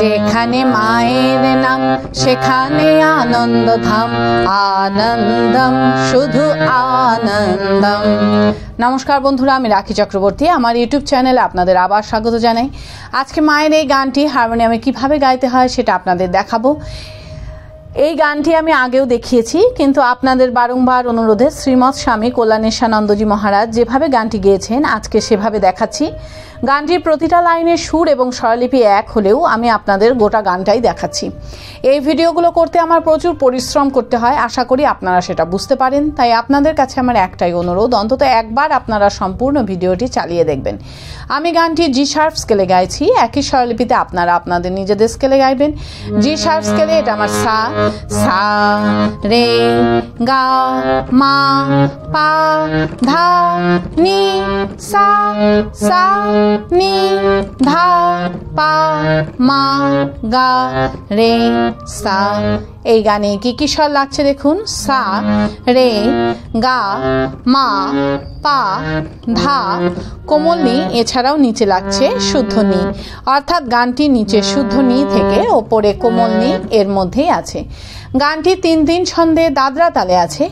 যেখানে মায়ের নাম সেখানে আনন্দধাম, আনন্দম শুধু আনন্দম। নমস্কার বন্ধুরা, আমি রাখি চক্রবর্তী। আমার ইউটিউব চ্যানেলে আপনাদের আবার স্বাগত জানাই। আজকে মায়ের এই গানটি হারমোনিয়ামে কিভাবে গাইতে হয় সেটা আপনাদের দেখাবো। এই গানটি আমি আগেও দেখিয়েছি, কিন্তু আপনাদের বারংবার অনুরোধে শ্রীমৎ স্বামী কল্যাণেশানন্দজি মহারাজ যেভাবে গানটি গেয়েছেন আজকে সেভাবে দেখাচ্ছি। গানটির প্রতিটা লাইনের সুর এবং স্বরলিপি এক হলেও আমি আপনাদের গোটা গানটাই দেখাচ্ছি। এই ভিডিওগুলো করতে আমার প্রচুর পরিশ্রম করতে হয়, আশা করি আপনারা সেটা বুঝতে পারেন। তাই আপনাদের কাছে আমার একটাই অনুরোধ, অন্তত একবার আপনারা সম্পূর্ণ ভিডিওটি চালিয়ে দেখবেন। আমি গানটি জি শার্প স্কেলে গাইছি, একই স্বরলিপিতে আপনারা আপনাদের নিজেদের স্কেলে গাইবেন। জি শার্প স্কেলে এটা আমার সা, সা রে গা মা পা ধা নি সা, সা নি ধা পা মা গা রে সা। এই গানে কি কি স্বর লাগছে দেখুন। সা রে গা মা পা ধা কোমল নি, এছাড়াও নিচে লাগছে শুদ্ধ নি, অর্থাৎ গানটি নিচে শুদ্ধ নি থেকে ওপরে কোমল নি এর মধ্যেই আছে। গানটি 3-3 ছন্দে দাদরা তালে আছে।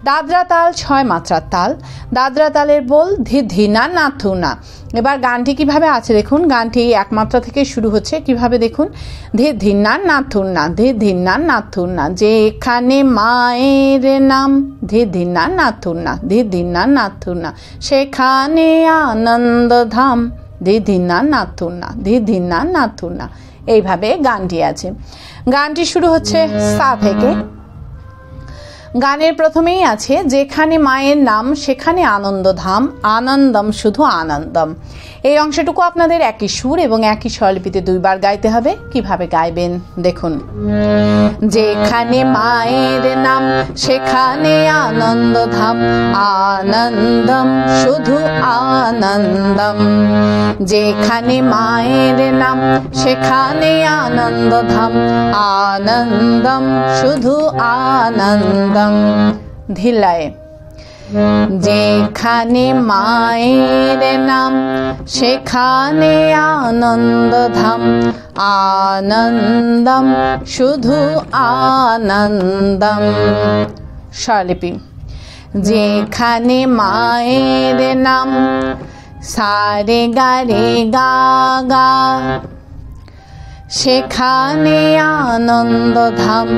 দাদরা তাল 6 মাত্রার তাল। দাদরা তালের বল ধি ধি না না থু না। এবার গানটি কিভাবে আছে দেখুন। গানটি এক মাত্রা থেকে শুরু হচ্ছে, কিভাবে দেখুন। ধি ধি না না থু না, ধি ধি না না থু না, যেখানে মায়ের নাম, ধি ধি না না থু না, ধি ধি না না থু না, সেখানে আনন্দধাম, ধি ধি না না থু না, ধি ধি না না থু না। এইভাবে গানটি আছে। গানটি শুরু হচ্ছে সা থেকে। গানের প্রথমেই আছে যেখানে মায়ের নাম সেখানে আনন্দধাম, আনন্দম শুধু আনন্দম। এই অংশটুকু আপনাদের একই সুর এবং একই স্বরলিপিতে 2 বার গাইতে হবে। কিভাবে গাইবেন দেখুন। যেখানে মায়ের নাম সেখানে আনন্দধাম, আনন্দম শুধু আনন্দম। যেখানে মায়ের নাম সেখানে আনন্দধাম, আনন্দম শুধু আনন্দম। ধিলায়। যেখানে মায়ের নাম সেখানে আনন্দধাম, আনন্দম শুধু আনন্দম। স্বরলিপি। যেখানে মায়ের নাম, সা রে গা রে গা গা, সেখানে আনন্দধাম,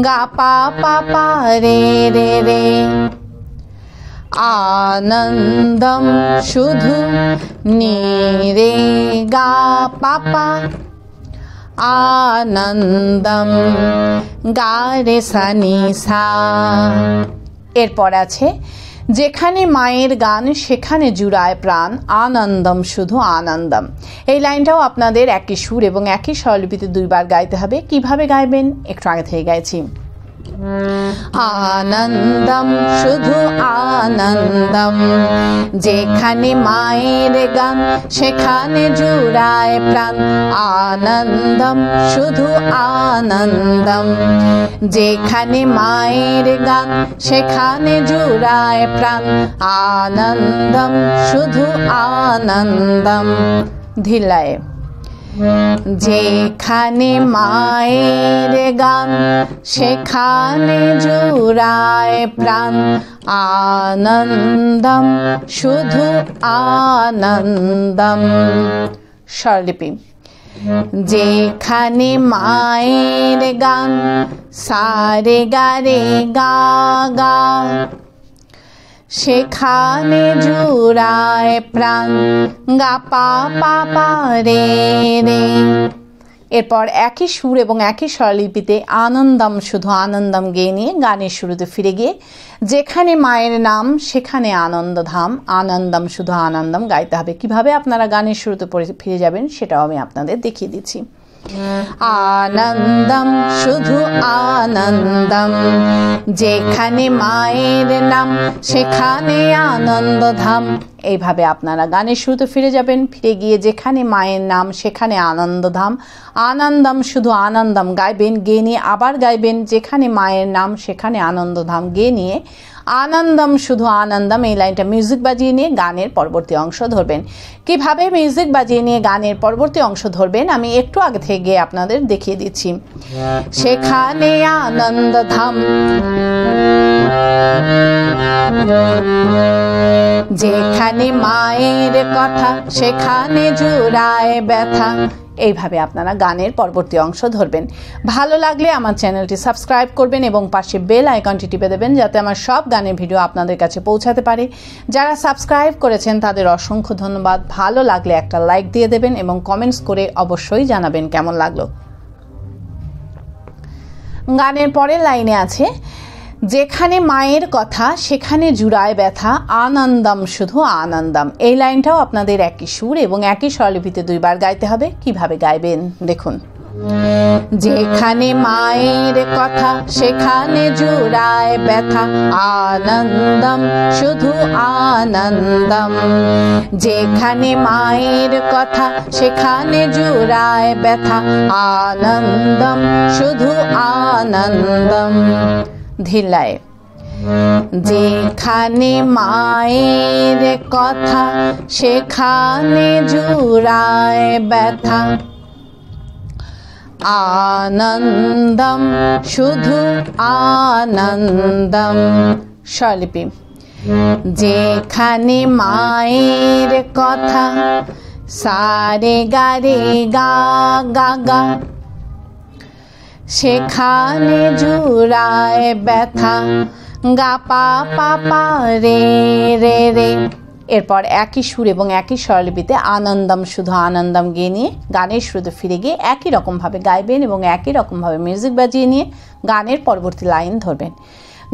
গা পা পা পা রে রে রে, আনন্দম শুধু নি রে গা পা পা, আনন্দম গা রে সা নি সা। এরপর আছে যেখানে মায়ের গান সেখানে জুড়ায় প্রাণ, আনন্দম শুধু আনন্দম। এই লাইনটাও আপনাদের একই সুর এবং একই স্বরলিপিতে 2 বার গাইতে হবে। কিভাবে গাইবেন একটু আগে থেকে গাইছি। আনন্দম শুধু আনন্দম। যেখানে মায়ের গান সেখানে জুড়ায় প্রাণ, আনন্দম শুধু আনন্দম। যেখানে মায়ের গান সেখানে জুড়ায় প্রাণ, আনন্দম শুধু আনন্দম। ধিলায়। যেখানে মায়ের গান সেখানে জুড়ায় প্রাণ, আনন্দম শুধু আনন্দম। স্বরলিপি। যেখানে মায়ের গান, সা রে গা রে গা গা, সেখানে জুড়ায় প্রাণ, গা পা পা পা রে রে। এরপর একই সুর এবং একই স্বরলিপিতে আনন্দম শুধু আনন্দম গেয়ে নিয়ে গানের শুরুতে ফিরে গিয়ে যেখানে মায়ের নাম সেখানে আনন্দধাম, আনন্দম শুধু আনন্দম গাইতে হবে। কিভাবে আপনারা গানের শুরুতে ফিরে যাবেন সেটাও আমি আপনাদের দেখিয়ে দিচ্ছি। আনন্দম শুধু আনন্দম, যেখানে মায়ের নাম সেখানে আনন্দধাম। এইভাবে আপনারা গানের শুরুতে ফিরে যাবেন, ফিরে গিয়ে যেখানে মায়ের নাম সেখানে আনন্দধাম, আনন্দম শুধু আনন্দম গাইবেন, গেয়ে নিয়ে আবার গাইবেন যেখানে মায়ের নাম সেখানে আনন্দধাম, গেয়ে নিয়ে আনন্দম শুধু আনন্দম, এই লাইনটা মিউজিক বাজিয়ে নিয়ে গানের পরবর্তী অংশ ধরবেন। কিভাবে মিউজিক বাজিয়ে নিয়ে গানের পরবর্তী অংশ ধরবেন আমি একটু আগে থেকে আপনাদের দেখিয়ে দিচ্ছি। সেখানে আনন্দধাম, যেখানে মায়ের কথা সেখানে জুড়ায় ব্যথা। এইভাবে আপনারা গানের পরবর্তী অংশ ধরবেন। ভালো লাগলে আমার চ্যানেলটি সাবস্ক্রাইব করবেন এবং পাশে বেল আইকনটি টিপে দেবেন যাতে আমার সব গানের ভিডিও আপনাদের কাছে পৌঁছাতে পারে। যারা সাবস্ক্রাইব করেছেন তাদের অসংখ্য ধন্যবাদ। ভালো লাগলে একটা লাইক দিয়ে দেবেন এবং কমেন্টস করে অবশ্যই জানাবেন কেমন লাগলো। গানের পরের লাইনে আছে, যেখানে মায়ের কথা সেখানে জুড়ায় ব্যথা, আনন্দম শুধু আনন্দম। এই লাইনটাও আপনাদের একই সুর এবং একই স্বরলিপিতে দুইবার গাইতে হবে। কিভাবে গাইবেন দেখুন। যেখানে মায়ের কথা সেখানে জুড়ায় ব্যথা, আনন্দম শুধু আনন্দম। যেখানে মায়ের কথা সেখানে জুড়ায় ব্যথা, আনন্দম শুধু আনন্দম। ধিলায়, যেখানে মায়ের কথা সেখানে জুড়ায় ব্যথা, আনন্দম শুধু আনন্দম। স্বরলিপি, যেখানে মায়ের কথা, সারে গা রে গা গা গা, সেখানে জুড়ায় ব্যথা, গা পা পা পা রে রে রে। এরপর একই সুর এবং একই স্বরলিপিতে আনন্দম শুধু আনন্দম গিয়ে নিয়ে গানের শুরুতে ফিরে গিয়ে একই রকমভাবে গাইবেন এবং একই রকমভাবে মিউজিক বাজিয়ে নিয়ে গানের পরবর্তী লাইন ধরবেন।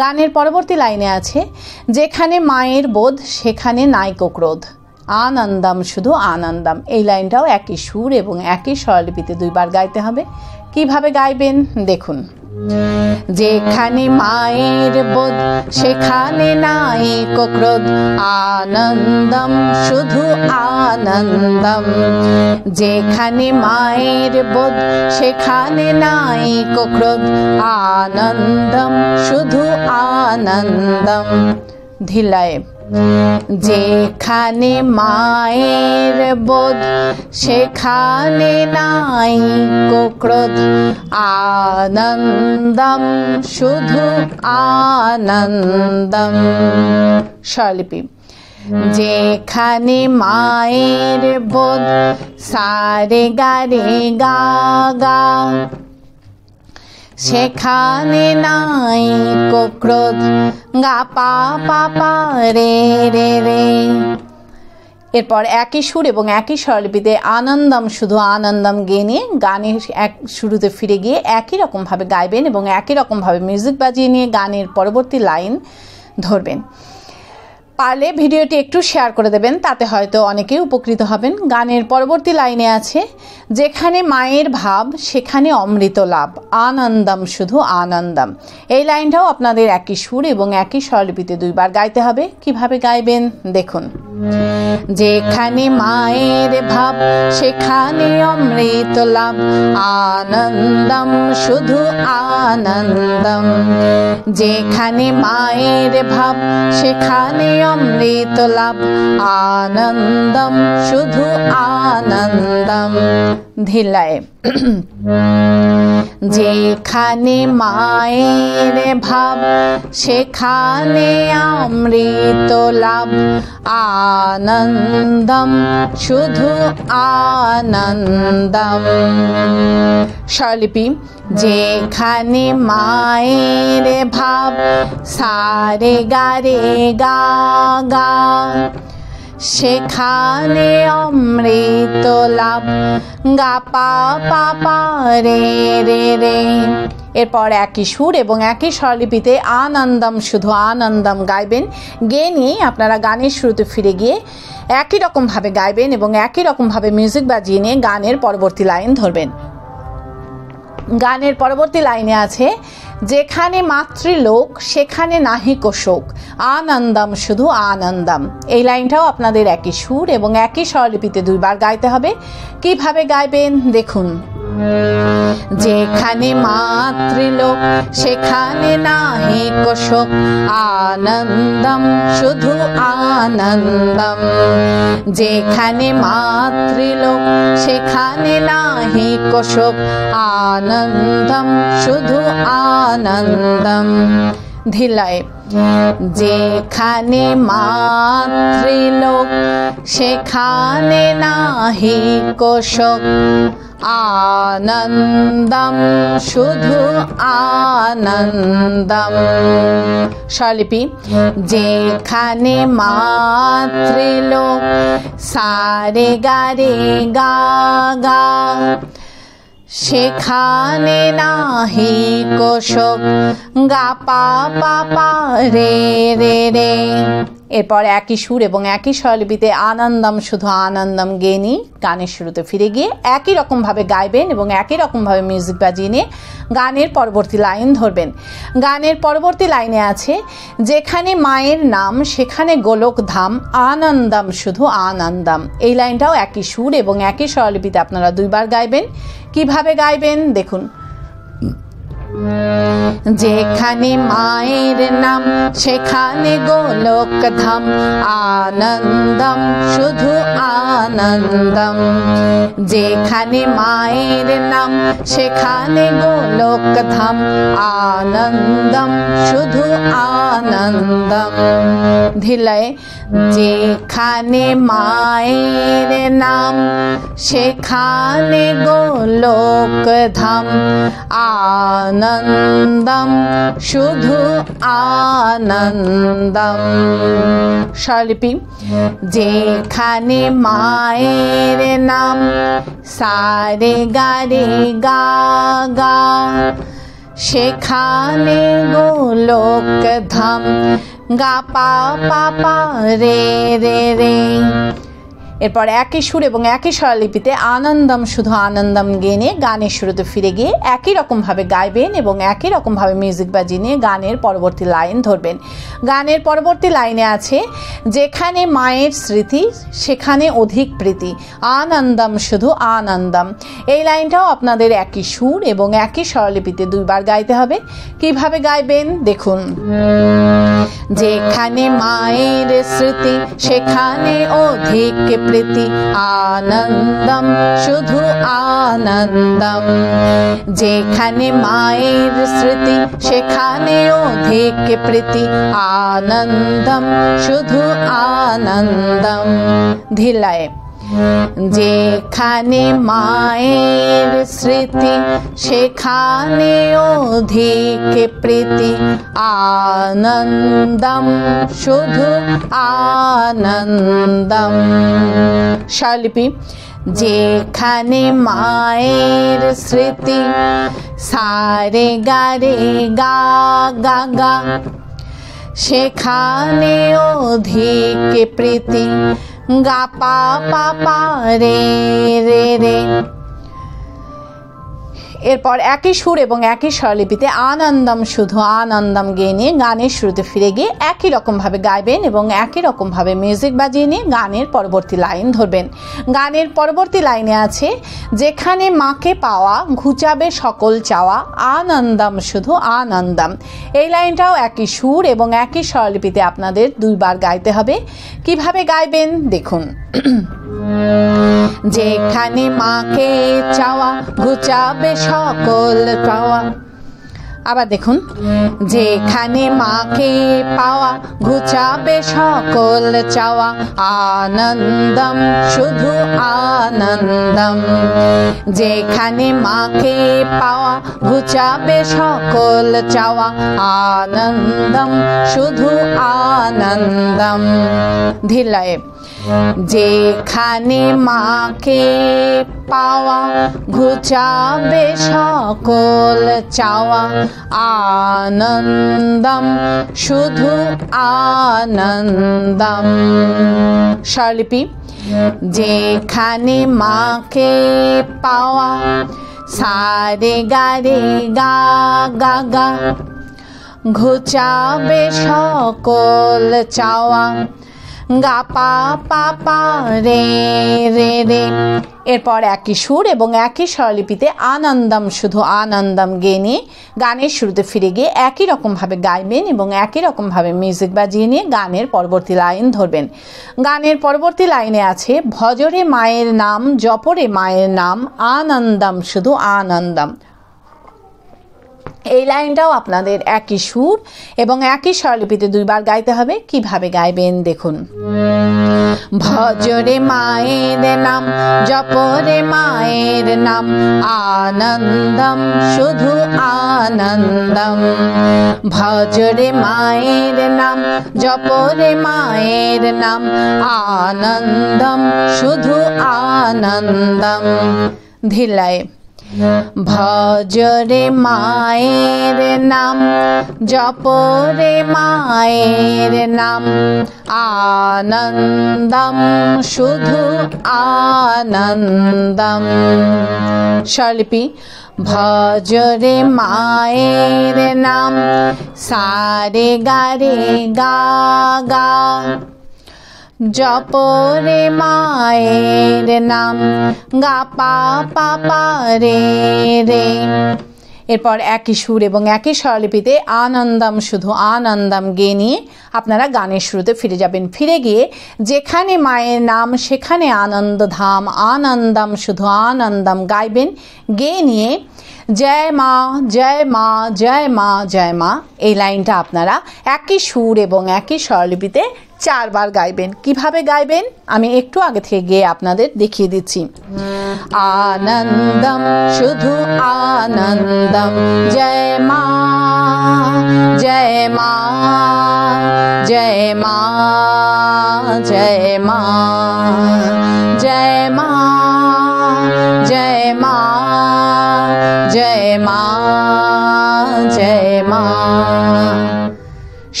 গানের পরবর্তী লাইনে আছে, যেখানে মায়ের বোধ সেখানে নাইকো ক্রোধ, আনন্দম শুধু আনন্দম। এই লাইনটাও একই সুর এবং একই স্বরলিপিতে দুইবার গাইতে হবে। কিভাবে গাইবেন দেখুন। যেখানে মায়ের বোধ সেখানে নাইকো ক্রোধ, আনন্দম শুধু আনন্দম। যেখানে মায়ের বোধ সেখানে নাইকো ক্রোধ, আনন্দম শুধু আনন্দম। ধিলায়, যেখানে মায়ের বোধ সেখানে নাইকো ক্রোধ, আনন্দম শুধু আনন্দম। স্বরলিপি, যেখানে মায়ের বোধ, সারে গা রে গা গা, সেখানে নাইকো ক্রোধ, গা পা পা পা রে রে রে। এরপর একই সুর এবং একই স্বরলিপিতে আনন্দম শুধু আনন্দম গেয়ে নিয়ে গানের এক শুরুতে ফিরে গিয়ে একই রকমভাবে গাইবেন এবং একই রকমভাবে মিউজিক বাজিয়ে নিয়ে গানের পরবর্তী লাইন ধরবেন। পারলে ভিডিওটি একটু শেয়ার করে দেবেন, তাতে হয়তো অনেকেই উপকৃত হবেন। গানের পরবর্তী লাইনে আছে, যেখানে মায়ের ভাব সেখানে অমৃত লাভ, আনন্দম শুধু আনন্দম। এই লাইনটাও আপনাদের একই সুর এবং একই স্বরলিপিতে দুইবার গাইতে হবে। কিভাবে গাইবেন দেখুন। যেখানে মায়ের ভাব সেখানে অমৃত লাভ, আনন্দম শুধু আনন্দম। যেখানে মায়ের ভাব সেখানে অমৃত লাভ, আনন্দম শুধু আনন্দম। ধিলায়, যেখানে মায়ের ভাব সেখানে অমৃত লাভ, আনন্দম শুধু আনন্দম। স্বরলিপি, যেখানে মায়ের ভাব, সারে গা রে গা গা, সেখানে অমৃত লাভ, গা পা পা পা রে রে রে। এরপর একই সুর এবং একই স্বরলিপিতে আনন্দম শুধু আনন্দম গাইবেন। গেয়ে নিয়ে আপনারা গানের শুরুতে ফিরে গিয়ে একই রকমভাবে গাইবেন এবং একই রকমভাবে মিউজিক বাজিয়ে নিয়ে গানের পরবর্তী লাইন ধরবেন। গানের পরবর্তী লাইনে আছে, যেখানে মাতৃলোক সেখানে নাহিকো শোক, আনন্দম শুধু আনন্দম। এই লাইনটাও আপনাদের একই সুর এবং একই স্বরলিপিতে দুইবার গাইতে হবে। কিভাবে গাইবেন দেখুন। যেখানে মাতৃলোক সেখানে নাহি কোশোক আনন্দম শুধু আনন্দম। যেখানে মাতৃলোক সেখানে নাহি কোশোক আনন্দম শুধু আনন্দম। ধিলায় যেখানে মাতৃলোক সেখানে নাহি কোশোক আনন্দম শুধু আনন্দম। স্বরলিপি যেখানে মাতৃলোক সারে গা রে গা গা সেখানে নাহি কোশোক গা পা পা পা রে রে রে। এরপর একই সুর এবং একই স্বরলিপিতে আনন্দম শুধু আনন্দম গেয়ে নিয়ে গানের শুরুতে ফিরে গিয়ে একই রকমভাবে গাইবেন এবং একই রকমভাবে মিউজিক বাজিয়ে নিয়ে গানের পরবর্তী লাইন ধরবেন। গানের পরবর্তী লাইনে আছে যেখানে মায়ের নাম সেখানে গোলক ধাম আনন্দম শুধু আনন্দম। এই লাইনটাও একই সুর এবং একই স্বরলিপিতে আপনারা দুইবার গাইবেন। কিভাবে গাইবেন দেখুন। যেখানে মায়ের নাম সেখানে গোলক ধাম আনন্দম শুধু আনন্দম। যেখানে মায়ের নাম সেখানে গোলক ধাম আনন্দম শুধু আনন্দম। ধিলায় যেখানে মায়ের নাম সেখানে গোলক ধাম আনন্দম শুধু আনন্দম। স্বরলিপি যেখানে মায়ের নাম সারে গা রে গা গা সেখানে গোলক ধাম গা পা পা পা রে রে রে। এরপর একই সুর এবং একই স্বরলিপিতে আনন্দম শুধু আনন্দম গেয়ে নিয়ে গানের শুরুতে ফিরে গিয়ে একই রকমভাবে গাইবেন এবং একই রকমভাবে মিউজিক বাজিয়ে নিয়ে গানের পরবর্তী লাইন ধরবেন। গানের পরবর্তী লাইনে আছে যেখানে মায়ের স্মৃতি সেখানে অধিক প্রীতি আনন্দম শুধু আনন্দম। এই লাইনটাও আপনাদের একই সুর এবং একই স্বরলিপিতে দুইবার গাইতে হবে। কিভাবে গাইবেন দেখুন। যেখানে মায়ের স্মৃতি সেখানে অধিক প্রীতি আনন্দম শুধু আনন্দম। যেখানে মায়ের স্মৃতি সেখানে অধিক প্রীতি আনন্দম শুধু আনন্দম। ধিলায় যেখানে মায়ের স্মৃতি সেখানে অধিক প্রীতি আনন্দম শুধু আনন্দম। স্বরলিপি যেখানে মায়ের স্মৃতি সারে গা রে গা গা গা সেখানে অধিক প্রীতি গা পা পা পা রে রে রে। এরপর একই সুর এবং একই স্বরলিপিতে আনন্দম শুধু আনন্দম গেয়ে নিয়ে গানের শুরুতে ফিরে গিয়ে একই রকমভাবে গাইবেন এবং একই রকমভাবে মিউজিক বাজিয়ে নিয়ে গানের পরবর্তী লাইন ধরবেন। গানের পরবর্তী লাইনে আছে যেখানে মাকে পাওয়া ঘুচাবে সকল চাওয়া আনন্দম শুধু আনন্দম। এই লাইনটাও একই সুর এবং একই স্বরলিপিতে আপনাদের দুইবার গাইতে হবে। কিভাবে গাইবেন দেখুন। যেখানে মাকে চাওয়া ঘুচাবে সকল চাওয়া। আবার দেখুন। যেখানে মাকে পাওয়া ঘুচাবে সকল চাওয়া আনন্দম শুধু আনন্দম। যেখানে মাকে পাওয়া ঘুচাবে সকল চাওয়া আনন্দম শুধু আনন্দম। ধিলায় যেখানে মাকে পাওয়া ঘুচাবে সকল চাওয়া আনন্দম শুধু আনন্দম। স্বরলিপি যেখানে মাকে পাওয়া সারে গা রে গা গা গা ঘুচাবে সকল চাওয়া গা পা পা পা রে রে রে। এরপর একই সুর এবং একই স্বরলিপিতে আনন্দম শুধু আনন্দম গেয়ে নিয়ে গানের শুরুতে ফিরে গিয়ে একই রকমভাবে গাইবেন এবং একই রকমভাবে মিউজিক বাজিয়ে নিয়ে গানের পরবর্তী লাইন ধরবেন। গানের পরবর্তী লাইনে আছে ভজরে মায়ের নাম জপরে মায়ের নাম আনন্দম শুধু আনন্দম। এই লাইনটাও আপনাদের একই সুর এবং একই স্বরলিপিতে দুইবার গাইতে হবে। কিভাবে গাইবেন দেখুন। ভজরে মায়ের নাম জপরে মায়ের নাম আনন্দম শুধু আনন্দম। ভজরে মায়ের নাম জপরে মায়ের নাম আনন্দম শুধু আনন্দম। ধিলায় ভজরে মায়ের নাম জপরে মায়ের নাম আনন্দম শুধু আনন্দম। স্বরলিপি ভজরে মায়ের নাম সারে গারে গা গা জপরে মায়ের নাম গা পা পা পা রে রে। এরপর একই সুর এবং একই স্বরলিপিতে আনন্দম শুধু আনন্দম গেয়ে নিয়ে আপনারা গানের শুরুতে ফিরে যাবেন। ফিরে গিয়ে যেখানে মায়ের নাম সেখানে আনন্দ ধাম আনন্দম শুধু আনন্দম গাইবেন। গেয়ে নিয়ে জয় মা জয় মা জয় মা জয় মা এই লাইনটা আপনারা একই সুর এবং একই স্বরলিপিতে 4 বার গাইবেন। কিভাবে গাইবেন আমি একটু আগে থেকে গিয়ে আপনাদের দেখিয়ে দিচ্ছি। আনন্দম শুধু আনন্দম জয় মা জয় মা জয় মা জয় মা জয় মা জয় মা জয় মা জয় মা।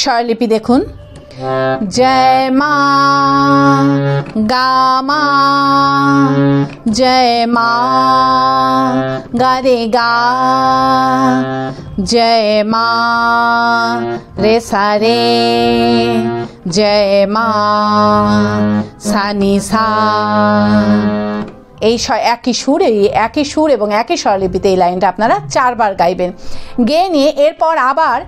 স্বরলিপি দেখুন। जय माँ गा माँ जय माँ गा रे गा जय माँ रे सा रे जय माँ सा नि सा। এই একই সুর এবং একই স্বরলিপিতে এই লাইনটা আপনারা 4 বার গাইবেন। গেয়ে নিয়ে এরপর আবার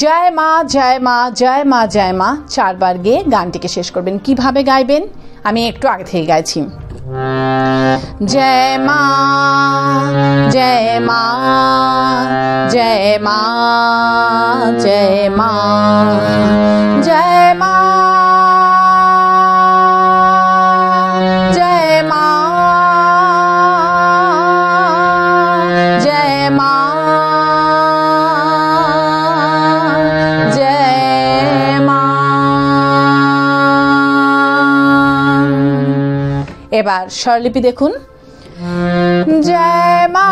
জয় মা জয় মা জয় মা জয় মা 4 বার গেয়ে গানটিকে শেষ করবেন। কিভাবে গাইবেন আমি একটু আগে থেকে গাইছি। জয় মা জয় মা জয় মা জয় মা জয় মা এবার স্বরলিপি দেখুন। জয় মা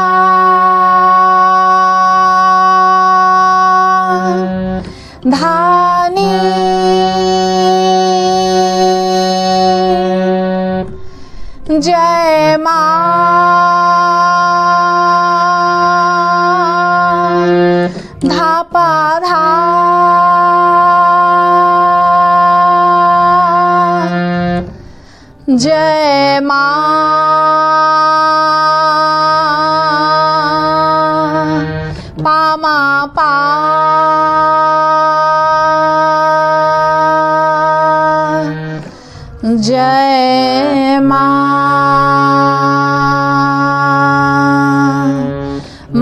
ধানি জয় মা ধাপা ধা जय माँ पा मा पा जय माँ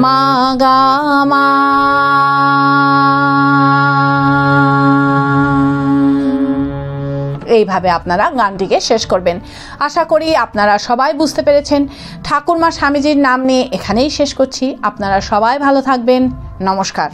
मा गा मा। এইভাবে আপনারা গানটিকে শেষ করবেন। আশা করি আপনারা সবাই বুঝতে পেরেছেন। ঠাকুরমা স্বামীজির নাম নিয়ে এখানেই শেষ করছি। আপনারা সবাই ভালো থাকবেন। নমস্কার।